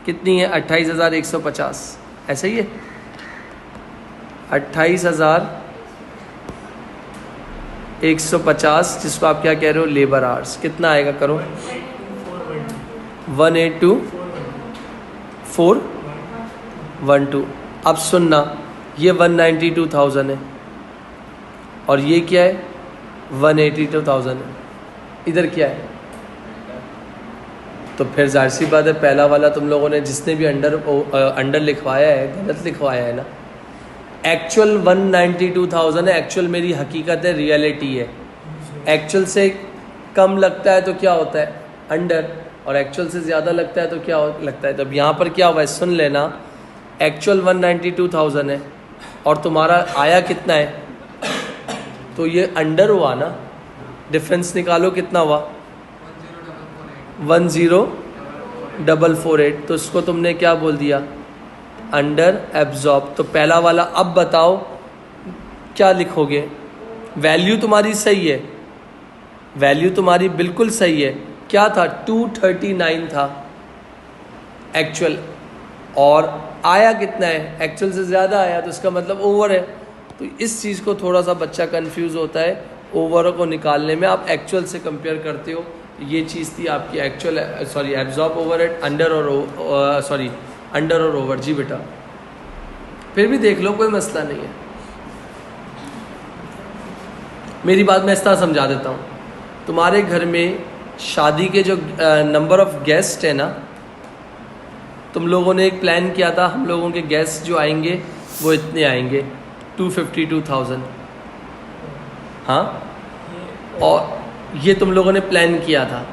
कितनी है? 28,150। ऐसा ही है, 28,150, जिसको आप क्या कह रहे हो? Labour hours. कितना आएगा? करो, 182,412। अब सुनना, ये 192,000 है और ये क्या है? 182,000 है। इधर क्या है? तो फिर जाहिर सी बात है, पहला वाला तुम लोगों ने जिसने भी अंडर लिखवाया है, गलत लिखवाया है ना। एक्चुअल 192,000 है, एक्चुअल मेरी हकीकत है, रियलिटी है। एक्चुअल से कम लगता है तो क्या होता है? अंडर, और एक्चुअल से ज़्यादा लगता है तो क्या लगता है? तो अब यहाँ पर क्या हुआ है, सुन लेना। एक्चुअल 192,000 है और तुम्हारा आया कितना है? तो ये अंडर हुआ ना। डिफरेंस निकालो, कितना हुआ? 10,448। तो इसको तुमने क्या बोल दिया? Under absorb. तो पहला वाला, अब बताओ क्या लिखोगे? वैल्यू तुम्हारी सही है, वैल्यू तुम्हारी बिल्कुल सही है। क्या था? 239 था। एक्चुअल, और आया कितना है, एक्चुअल से ज़्यादा आया तो इसका मतलब ओवर है। तो इस चीज़ को थोड़ा सा बच्चा कंफ्यूज होता है, ओवर को निकालने में आप एक्चुअल से कंपेयर करते हो। ये चीज़ थी आपकी actual, sorry absorb overhead, under और ओवर। जी बेटा, फिर भी देख लो, कोई मसला नहीं है। मेरी बात मैं इस तरह समझा देता हूँ। तुम्हारे घर में शादी के जो नंबर ऑफ गेस्ट है ना, तुम लोगों ने एक प्लान किया था, हम लोगों के गेस्ट जो आएंगे वो इतने आएंगे, 252,000। हाँ, और ये तुम लोगों ने प्लान किया था,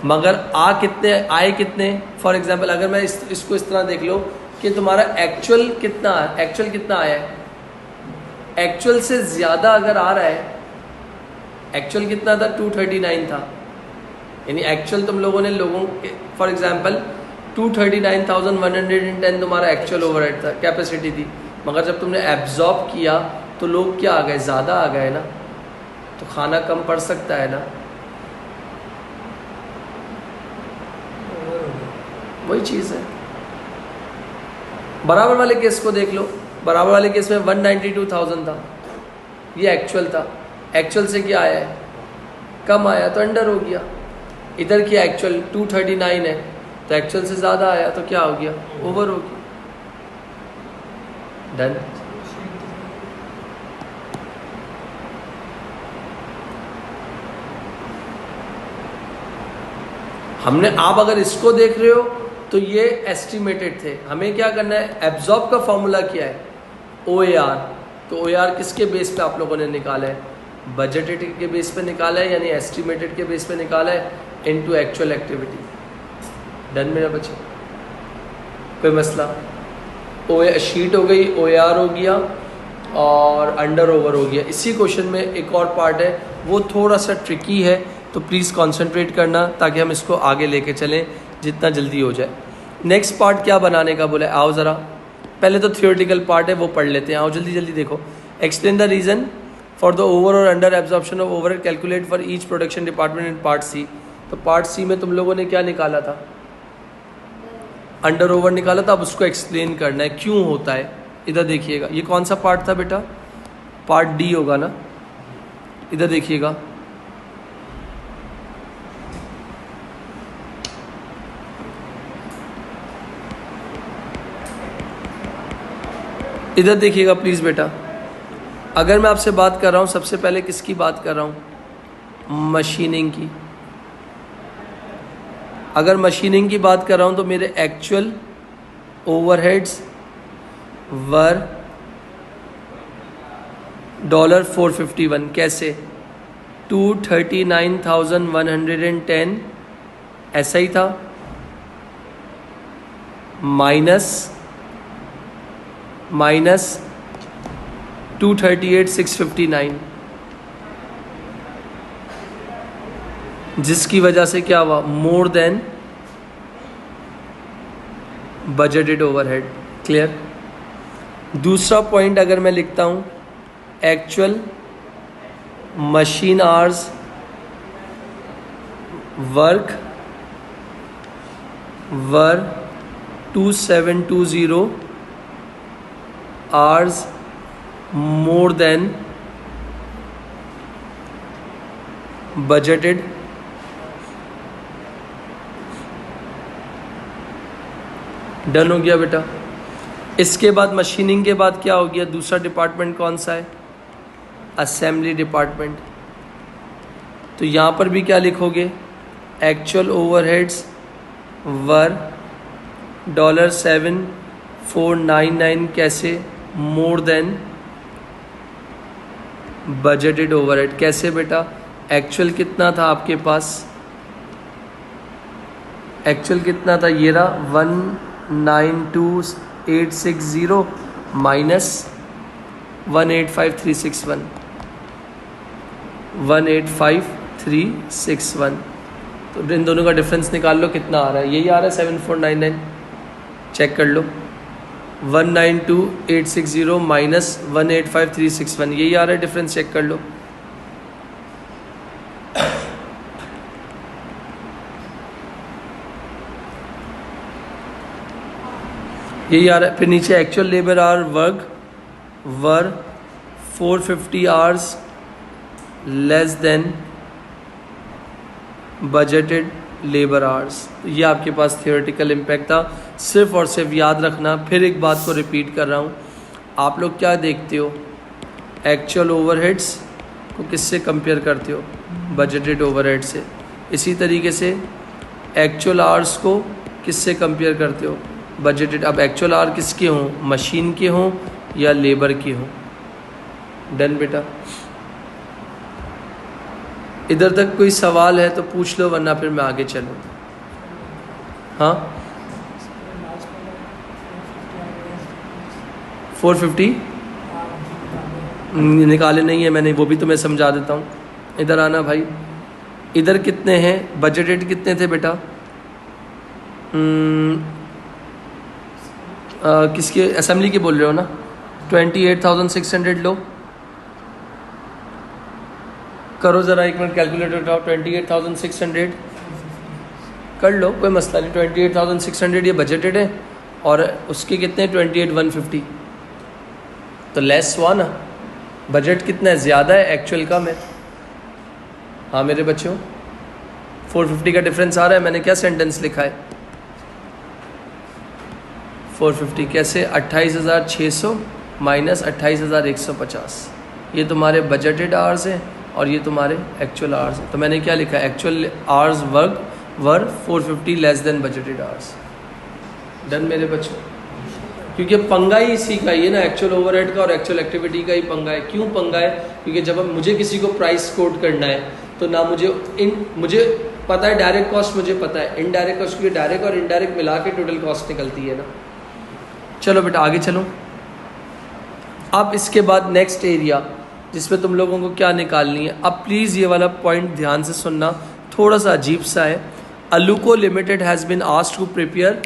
मगर आए कितने। फॉर एग्जांपल अगर मैं इसको इस तरह देख लो कि तुम्हारा एक्चुअल कितना आया है, एक्चुअल से ज़्यादा अगर आ रहा है, एक्चुअल कितना था, 239 था, यानी एक्चुअल तुम लोगों ने फॉर एग्जांपल 239,110 तुम्हारा एक्चुअल ओवरहेड था, कैपेसिटी थी, मगर जब तुमने एब्जॉर्ब किया तो लोग क्या आ गए, ज़्यादा आ गए ना, तो खाना कम पड़ सकता है ना। वही चीज़ है। बराबर वाले केस को देख लो, बराबर वाले केस में 192,000 था, ये एक्चुअल था, एक्चुअल से क्या आया है, कम आया तो अंडर हो गया। इधर क्या एक्चुअल 239 है, तो एक्चुअल से ज़्यादा आया तो क्या हो गया, ओवर हो गया। डन। हमने, आप अगर इसको देख रहे हो तो ये एस्टिमेटेड थे, हमें क्या करना है, एब्जॉर्ब का फॉर्मूला क्या है, OAR। तो OAR किसके बेस पे आप लोगों ने निकाला है, बजटेड के बेस पे निकाला है, यानी एस्टिमेटेड के बेस पे निकाला है, इनटू एक्चुअल एक्टिविटी। डन मेरा बच्चा, कोई मसला। शीट हो गई, OAR हो गया और अंडर ओवर हो गया। इसी क्वेश्चन में एक और पार्ट है, वो थोड़ा सा ट्रिकी है, तो प्लीज़ कंसंट्रेट करना ताकि हम इसको आगे लेके चलें जितना जल्दी हो जाए। नेक्स्ट पार्ट क्या बनाने का बोला है, आओ ज़रा, पहले तो थियोरेटिकल पार्ट है वो पढ़ लेते हैं, आओ जल्दी जल्दी देखो। Explain the reason for the over और under absorption of overhead, calculate for each production department in part C. तो पार्ट सी में तुम लोगों ने क्या निकाला था, अंडर ओवर निकाला था। अब उसको एक्सप्लेन करना है क्यों होता है। इधर देखिएगा, ये कौन सा पार्ट था बेटा, पार्ट डी होगा ना। इधर देखिएगा, इधर देखिएगा प्लीज़ बेटा। अगर मैं आपसे बात कर रहा हूँ, सबसे पहले किसकी बात कर रहा हूँ, मशीनिंग की। अगर मशीनिंग की बात कर रहा हूँ तो मेरे एक्चुअल ओवरहेड्स वर $451। कैसे, 239,110 ऐसा ही था, माइनस 238,659, जिसकी वजह से क्या हुआ, more than budgeted overhead. Clear. दूसरा पॉइंट अगर मैं लिखता हूँ, एक्चुअल मशीन आवर्स वर्क वर 2720 hours more than budgeted। Done हो गया बेटा। इसके बाद मशीनिंग के बाद क्या हो गया, दूसरा डिपार्टमेंट कौन सा है, असेंबली डिपार्टमेंट। तो यहाँ पर भी क्या लिखोगे, एक्चुअल ओवरहेड्स वर $7,499। कैसे, मोर देन बजटेड ओवरहेड। कैसे बेटा, एक्चुअल कितना था आपके पास, एक्चुअल कितना था, ये रहा 192,860 माइनस 185,361, 185,361। तो इन दोनों का डिफरेंस निकाल लो, कितना आ रहा है, यही आ रहा है 7,499। चेक कर लो, 192,860 माइनस 185,361, यही आ रहा है डिफरेंस, चेक कर लो। यही आ रहा है। फिर नीचे actual labour our work were 450 hours less than budgeted labour hours. ये आपके पास थियोरेटिकल इम्पैक्ट था। सिर्फ और सिर्फ याद रखना, फिर एक बात को रिपीट कर रहा हूँ, आप लोग क्या देखते हो, एक्चुअल ओवरहेड्स को किससे कंपेयर करते हो, बजटेड ओवरहेड से। इसी तरीके से एक्चुअल आवर्स को किससे कंपेयर करते हो, बजटेड। अब एक्चुअल आवर किसके हों, मशीन के हों या लेबर के हों। डन बेटा। इधर तक कोई सवाल है तो पूछ लो, वरना फिर मैं आगे चलूँ। हाँ 450 निकाले नहीं है मैंने, वो भी तो मैं समझा देता हूँ। इधर आना भाई। इधर कितने हैं, बजटेड कितने थे बेटा, किसके, असेंबली के बोल रहे हो ना। 28,600 लो, करो ज़रा एक मिनट कैलकुलेटर उठाओ। 28,600 कर लो, कोई मसला नहीं। 28,600 ये बजटेड है और उसके कितने 28,150, तो लेस हुआ ना। बजट कितना है, ज़्यादा है, एक्चुअल कम है। हाँ मेरे बच्चों 450 का डिफरेंस आ रहा है। मैंने क्या सेंटेंस लिखा है, 450 कैसे, 28,600 माइनस 28,150, ये तुम्हारे बजटेड आवर्स हैं और ये तुम्हारे एक्चुअल आवर्स हैं। तो मैंने क्या लिखा, एक्चुअल आवर्स वर्क वर 450 less than budgeted hours. Done मेरे बच्चों। क्योंकि पंगा ही इसी का ही है ना, एक्चुअल ओवरहेड का और एक्चुअल एक्टिविटी का ही पंगा है। क्यों पंगा है, क्योंकि जब अब मुझे किसी को प्राइस कोट करना है तो ना मुझे पता है डायरेक्ट कॉस्ट, मुझे पता है इनडायरेक्ट कॉस्ट, क्योंकि डायरेक्ट और इनडायरेक्ट मिला के टोटल कॉस्ट निकलती है ना। चलो बेटा आगे चलो। अब इसके बाद नेक्स्ट एरिया जिसमें तुम लोगों को क्या निकालनी है। अब प्लीज़ ये वाला पॉइंट ध्यान से सुनना, थोड़ा सा अजीब सा है। Aluko limited has been asked to prepare,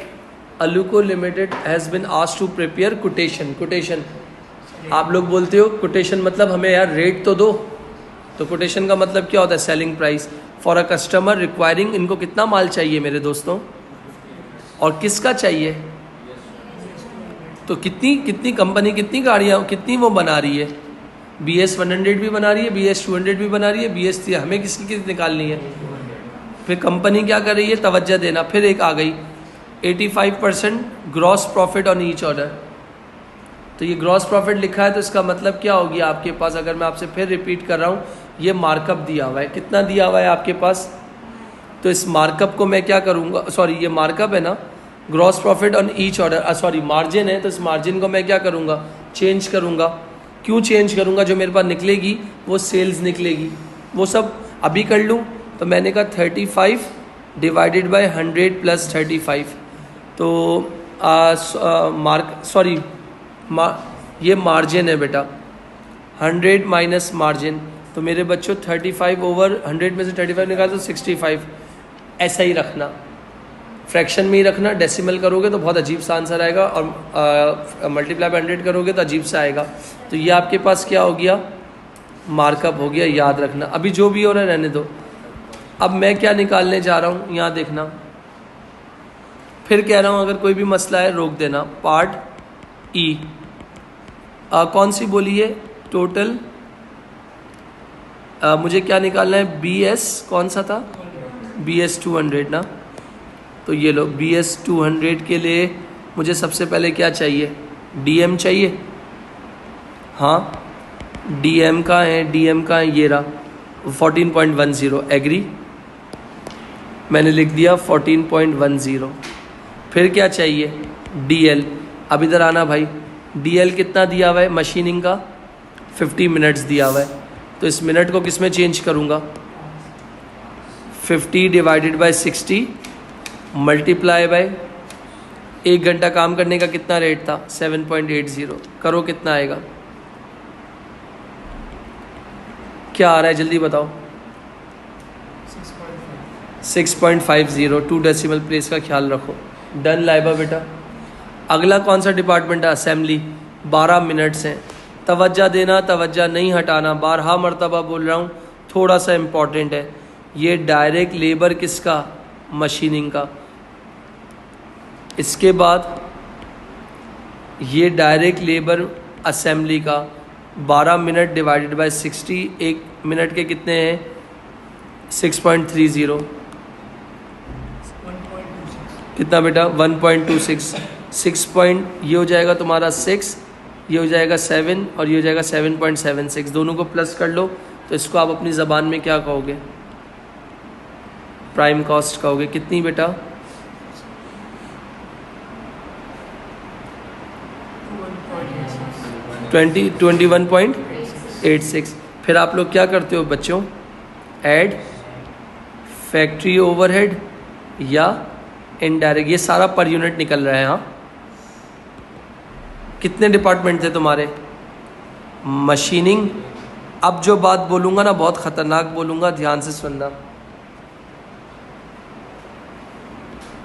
Aluko limited has been asked to prepare quotation. Quotation आप लोग बोलते हो कोटेशन मतलब हमें यार रेट तो दो, तो कोटेशन का मतलब क्या होता है, selling price for a customer requiring. इनको कितना माल चाहिए मेरे दोस्तों, और किसका चाहिए, तो कितनी कंपनी कितनी गाड़ियाँ कितनी वो बना रही है, BS 100 भी बना रही है, BS 200 भी बना रही है, BS 3, हमें किसकी निकालनी है। फिर कंपनी क्या कर रही है, तवज्जो देना। फिर एक आ गई 85% gross profit on each order. तो ये ग्रॉस प्रॉफिट लिखा है तो इसका मतलब क्या होगी आपके पास, अगर मैं आपसे फिर रिपीट कर रहा हूँ, ये मार्कअप दिया हुआ है। कितना दिया हुआ है आपके पास, तो इस मार्कअप को मैं क्या करूँगा, सॉरी ये मार्कअप है ना, gross profit on each order, sorry margin है, तो इस मार्जिन को मैं क्या करूँगा, चेंज करूँगा। क्यों चेंज करूँगा, जो मेरे पास निकलेगी वो सेल्स निकलेगी, वो सब अभी कर लूँ। तो मैंने कहा 35 डिवाइडेड बाय 100 प्लस 35, तो ये मार्जिन है बेटा, 100 माइनस मार्जिन, तो मेरे बच्चों 35 ओवर 100 में से 35 निकाल तो 65। ऐसा ही रखना, फ्रैक्शन में ही रखना। डेसिमल करोगे तो बहुत अजीब सा आंसर आएगा और मल्टीप्लाई बाय 100 करोगे तो अजीब सा आएगा। तो ये आपके पास क्या हो गया, मार्कअप हो गया, याद रखना। अभी जो भी हो रहा है रहने दो। अब मैं क्या निकालने जा रहा हूँ, यहाँ देखना। फिर कह रहा हूँ अगर कोई भी मसला है रोक देना। पार्ट ई कौन सी बोली है, टोटल मुझे क्या निकालना है, BS कौन सा था, BS 200 ना। तो ये लो BS 200 के लिए मुझे सबसे पहले क्या चाहिए, DM चाहिए। हाँ DM का है, ये रहा 14.10। एग्री, मैंने लिख दिया 14.10। फिर क्या चाहिए, DL। अब इधर आना भाई, DL कितना दिया हुआ है, मशीनिंग का 50 मिनट्स दिया हुआ है, तो इस मिनट को किस में चेंज करूँगा, 50 डिवाइडेड बाय 60 मल्टीप्लाई बाय 1 घंटा काम करने का कितना रेट था, 7.80। करो कितना आएगा, क्या आ रहा है जल्दी बताओ, 6.50। 2 डेसिमल प्लेस का ख्याल रखो। डन लाइबा बेटा। अगला कौन सा डिपार्टमेंट है, असेंबली। 12 मिनट्स हैं, तवज्जो देना, तवज्जो नहीं हटाना। 12 मरतबा बोल रहा हूँ, थोड़ा सा इम्पॉर्टेंट है। ये डायरेक्ट लेबर किसका, मशीनिंग का। इसके बाद ये डायरेक्ट लेबर असेंबली का 12 मिनट डिवाइडेड बाय 60, एक मिनट के कितने हैं 6.30, कितना बेटा 1.26, 6 पॉइंट ये हो जाएगा तुम्हारा 6, ये हो जाएगा 7 और ये हो जाएगा 7.76, दोनों को प्लस कर लो तो इसको आप अपनी ज़बान में क्या कहोगे, प्राइम कॉस्ट कहोगे। कितनी बेटा 21.86। फिर आप लोग क्या करते हो बच्चों, ऐड फैक्ट्री ओवरहेड या इनडायरेक्ट, ये सारा पर यूनिट निकल रहा है। हाँ, कितने डिपार्टमेंट थे तुम्हारे, मशीनिंग। अब जो बात बोलूँगा ना बहुत ख़तरनाक बोलूँगा, ध्यान से सुनना।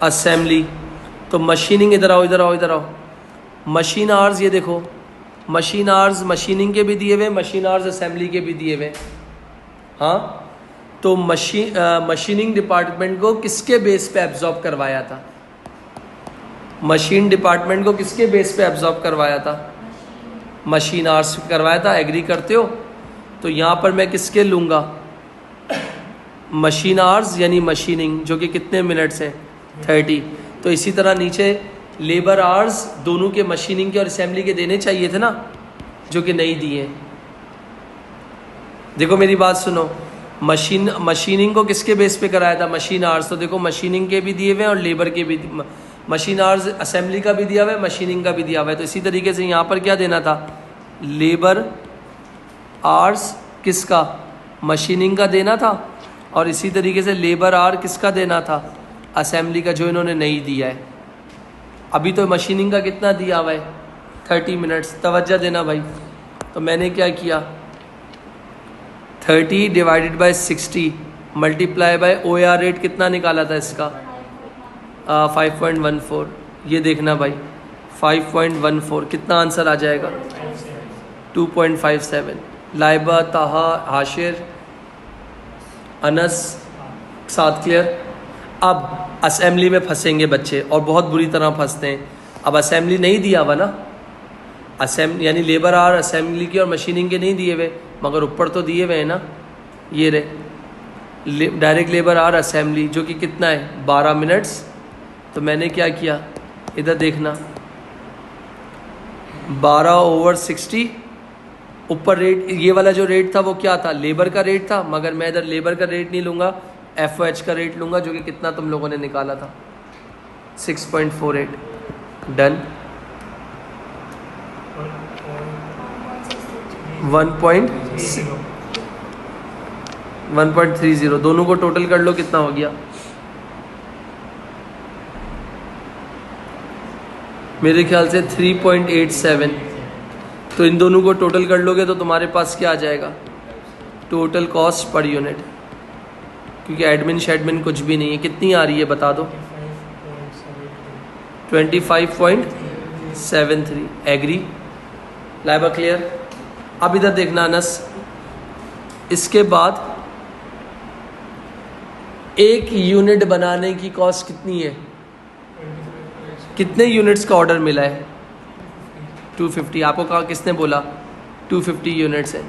असेंबली, तो मशीनिंग, इधर आओ इधर आओ इधर आओ, मशीन आवर्स, ये देखो मशीन आवर्स मशीनिंग के भी दिए हुए, मशीन आवर्स असेंबली के भी दिए हुए। हाँ, तो मशीनिंग डिपार्टमेंट को किसके बेस पे एब्जॉर्ब करवाया था, मशीन डिपार्टमेंट को किसके बेस पे एब्जॉर्ब करवाया था, मशीन आवर्स करवाया था। एग्री करते हो? तो यहाँ पर मैं किसके लूँगा, मशीन आवर्स यानी मशीनिंग, जो कि कितने मिनट्स हैं 30। तो इसी तरह नीचे लेबर आवर्स दोनों के, मशीनिंग के और असेंबली के देने चाहिए थे ना, जो कि नहीं दिए। देखो मेरी बात सुनो, मशीनिंग को किसके बेस पे कराया था, मशीन आवर्स। तो देखो मशीनिंग के भी दिए हुए हैं और लेबर के भी, मशीन आवर्स असेंबली का भी दिया हुआ है, मशीनिंग का भी दिया हुआ है। तो इसी तरीके से यहाँ पर क्या देना था, लेबर आवर्स किसका, मशीनिंग का देना था, और इसी तरीके से लेबर आवर किसका देना था, असेंबली का, जो इन्होंने नहीं दिया है। अभी तो मशीनिंग का कितना दिया हुआ है 30 मिनट्स, तवज्जो देना भाई। तो मैंने क्या किया, 30 divided by 60 multiply by OAR rate कितना निकाला था इसका, 5.14। ये देखना भाई 5.14, कितना आंसर आ जाएगा 2.57। लाइबा, ताहा, हाशिर, अनस, साथ क्लियर। अब असेंबली में फंसेंगे बच्चे, और बहुत बुरी तरह फंसते हैं। अब असेंबली नहीं दिया हुआ ना, असेंबली यानी लेबर आवर असेंबली की और मशीनिंग के नहीं दिए हुए, मगर ऊपर तो दिए हुए हैं ना, ये रहे डायरेक्ट लेबर आवर असेंबली, जो कि कितना है 12 मिनट्स। तो मैंने क्या किया, इधर देखना 12/60, ऊपर रेट, ये वाला जो रेट था वो क्या था, लेबर का रेट था, मगर मैं इधर लेबर का रेट नहीं लूँगा, FOH का रेट लूँगा, जो कि कितना तुम लोगों ने निकाला था 6.48। डन। 1.30, दोनों को टोटल कर लो, कितना हो गया, मेरे ख्याल से 3.87। तो इन दोनों को टोटल कर लोगे तो तुम्हारे पास क्या आ जाएगा, टोटल कॉस्ट पर यूनिट, क्योंकि एडमिन शेडमिन कुछ भी नहीं है। कितनी आ रही है बता दो, 25.73। एग्री, लाइबा क्लियर। अब इधर देखना अनस, इसके बाद एक यूनिट बनाने की कॉस्ट कितनी है, कितने यूनिट्स का ऑर्डर मिला है 250। आपको कहा, किसने बोला 250 यूनिट्स है।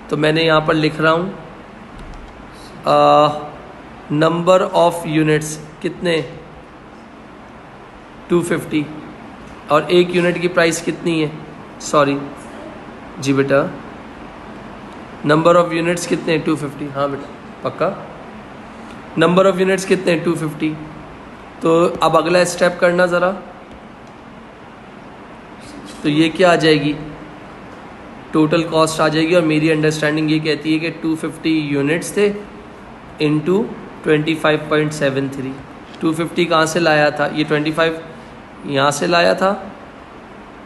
तो मैंने यहाँ पर लिख रहा हूँ नंबर ऑफ यूनिट्स कितने 250, और एक यूनिट की प्राइस कितनी है, सॉरी जी बेटा, नंबर ऑफ यूनिट्स कितने 250। हाँ बेटा पक्का, नंबर ऑफ यूनिट्स कितने 250। तो अब अगला स्टेप करना ज़रा, तो ये क्या आ जाएगी, टोटल कॉस्ट आ जाएगी। और मेरी अंडरस्टैंडिंग ये कहती है कि 250 यूनिट्स थे इंटू 25.73। 250 कहाँ से लाया था, ये 25 यहाँ से लाया था,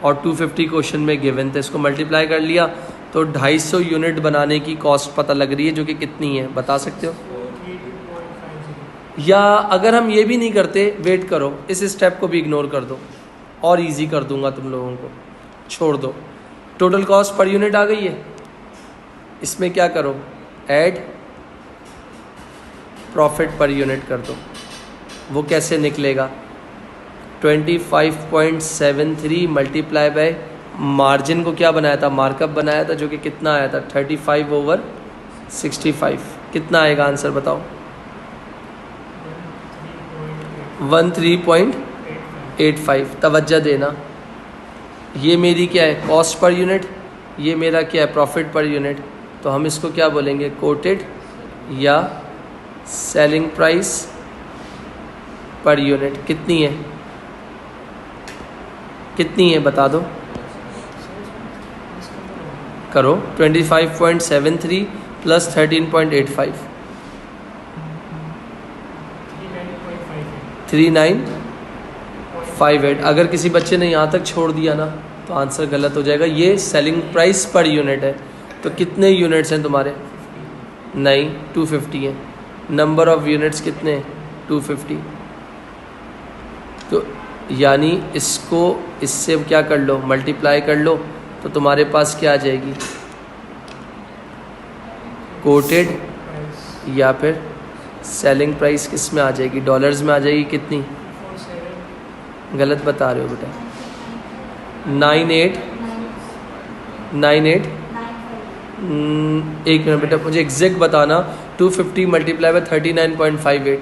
और 250 क्वेश्चन में गिवन थे, इसको मल्टीप्लाई कर लिया तो 250 यूनिट बनाने की कॉस्ट पता लग रही है, जो कि कितनी है बता सकते हो। या अगर हम ये भी नहीं करते, वेट करो, इस स्टेप को भी इग्नोर कर दो, और इजी कर दूंगा तुम लोगों को, छोड़ दो। टोटल कॉस्ट पर यूनिट आ गई है, इसमें क्या करो, ऐड प्रॉफिट पर यूनिट कर दो। वो कैसे निकलेगा, 25.73 मल्टीप्लाई बाय मार्जिन को क्या बनाया था, मार्कअप बनाया था, जो कि कितना आया था 35/65। कितना आएगा आंसर बताओ? 13.85। तवज्जो देना, ये मेरी क्या है कॉस्ट पर यूनिट, ये मेरा क्या है प्रॉफिट पर यूनिट। तो हम इसको क्या बोलेंगे, कोटेड या सेलिंग प्राइस पर यूनिट। कितनी है, कितनी है बता दो, करो। 25.73 प्लस 13.85 3958। अगर किसी बच्चे ने यहाँ तक छोड़ दिया ना तो आंसर गलत हो जाएगा। ये सेलिंग प्राइस पर यूनिट है। तो कितने यूनिट्स हैं तुम्हारे? नहीं, 250 हैं। नंबर ऑफ यूनिट्स कितने? 250। तो यानी इसको इससे क्या कर लो, मल्टीप्लाई कर लो, तो तुम्हारे पास क्या आ जाएगी, कोटेड या फिर सेलिंग प्राइस किस में आ जाएगी, डॉलर्स में आ जाएगी। कितनी? गलत बता रहे हो बेटा। 98 एक मिनट बेटा, मुझे एग्जैक्ट बताना। 250 मल्टीप्लाई बाय 39.58।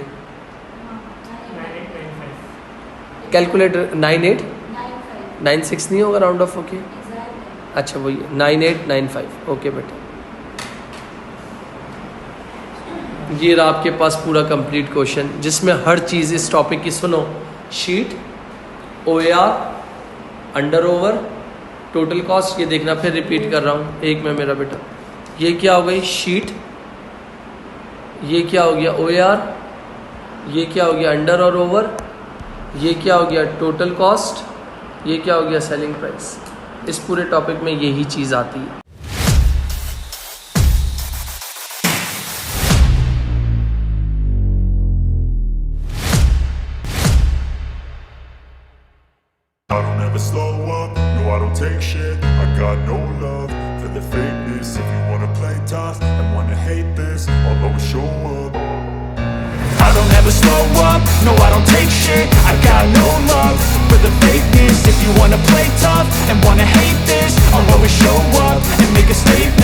कैलकुलेटर 9896 नहीं होगा राउंड ऑफ होके? अच्छा वही 9895। ओके बेटा, ये रहा आपके पास पूरा कंप्लीट क्वेश्चन, जिसमें हर चीज़ इस टॉपिक की सुनो। Sheet, OAR, under over, total cost, ये देखना। फिर रिपीट कर रहा हूँ एक में मेरा बेटा। ये क्या हो गई शीट, ये क्या हो गया OAR, ये क्या हो गया अंडर और ओवर, ये क्या हो गया टोटल कॉस्ट, ये क्या हो गया सेलिंग प्राइस। इस पूरे टॉपिक में यही चीज़ आती है। I don't ever slow up, no I don't take shit. I got no love for the fakeness. If you wanna play tough and wanna hate this, I'll always show up. I don't ever slow up, no I don't take shit. I got no love for the fakeness. If you wanna play tough and wanna hate this, I'll always show up and make a statement.